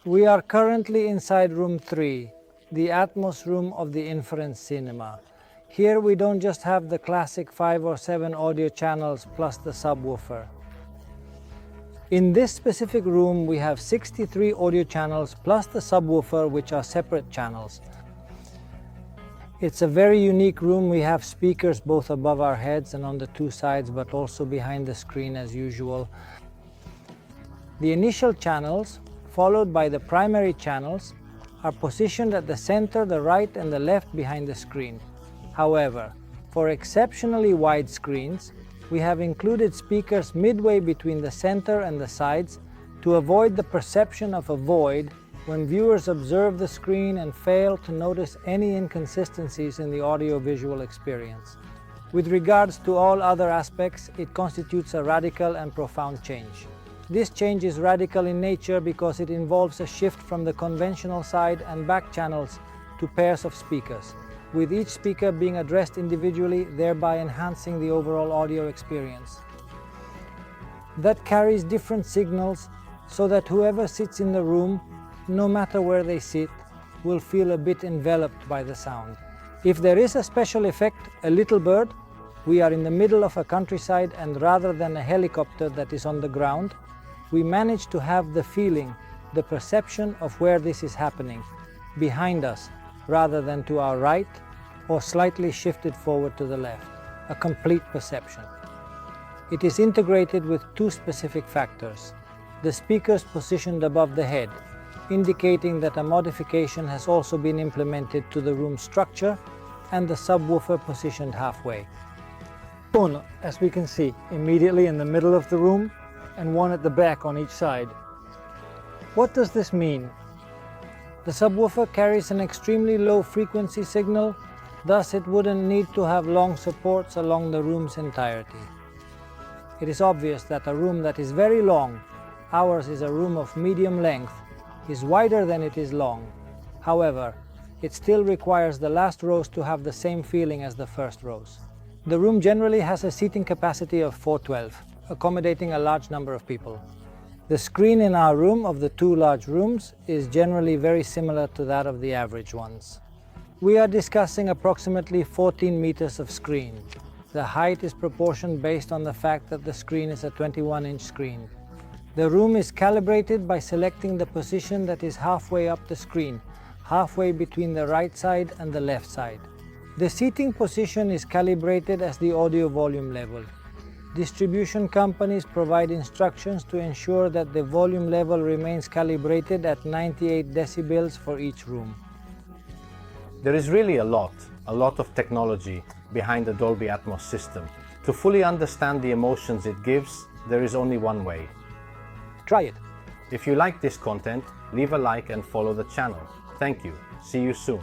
We are currently inside room 3, the Atmos room of the Inference Cinema. Here we don't just have the classic 5 or 7 audio channels plus the subwoofer. In this specific room we have 63 audio channels plus the subwoofer, which are separate channels. It's a very unique room. We have speakers both above our heads and on the two sides, but also behind the screen as usual. The initial channels, followed by the primary channels, are positioned at the center, the right and the left behind the screen. However, for exceptionally wide screens, we have included speakers midway between the center and the sides to avoid the perception of a void when viewers observe the screen and fail to notice any inconsistencies in the audio-visual experience. With regards to all other aspects, it constitutes a radical and profound change. This change is radical in nature because it involves a shift from the conventional side and back channels to pairs of speakers, with each speaker being addressed individually, thereby enhancing the overall audio experience. That carries different signals so that whoever sits in the room, no matter where they sit, will feel a bit enveloped by the sound. If there is a special effect, a little bird, we are in the middle of a countryside, and rather than a helicopter that is on the ground, we manage to have the feeling, the perception of where this is happening, behind us, rather than to our right or slightly shifted forward to the left, a complete perception. It is integrated with two specific factors: the speakers positioned above the head, indicating that a modification has also been implemented to the room structure, and the subwoofer positioned halfway. One, as we can see, immediately in the middle of the room, and one at the back on each side. What does this mean? The subwoofer carries an extremely low frequency signal, thus it wouldn't need to have long supports along the room's entirety. It is obvious that a room that is very long, ours is a room of medium length, is wider than it is long. However, it still requires the last rows to have the same feeling as the first rows. The room generally has a seating capacity of 412, accommodating a large number of people. The screen in our room of the two large rooms is generally very similar to that of the average ones. We are discussing approximately 14 meters of screen. The height is proportioned based on the fact that the screen is a 21-inch screen. The room is calibrated by selecting the position that is halfway up the screen, halfway between the right side and the left side. The seating position is calibrated as the audio volume level. Distribution companies provide instructions to ensure that the volume level remains calibrated at 98 decibels for each room. There is really a lot of technology behind the Dolby Atmos system. To fully understand the emotions it gives, there is only one way. Try it. If you like this content, leave a like and follow the channel. Thank you. See you soon.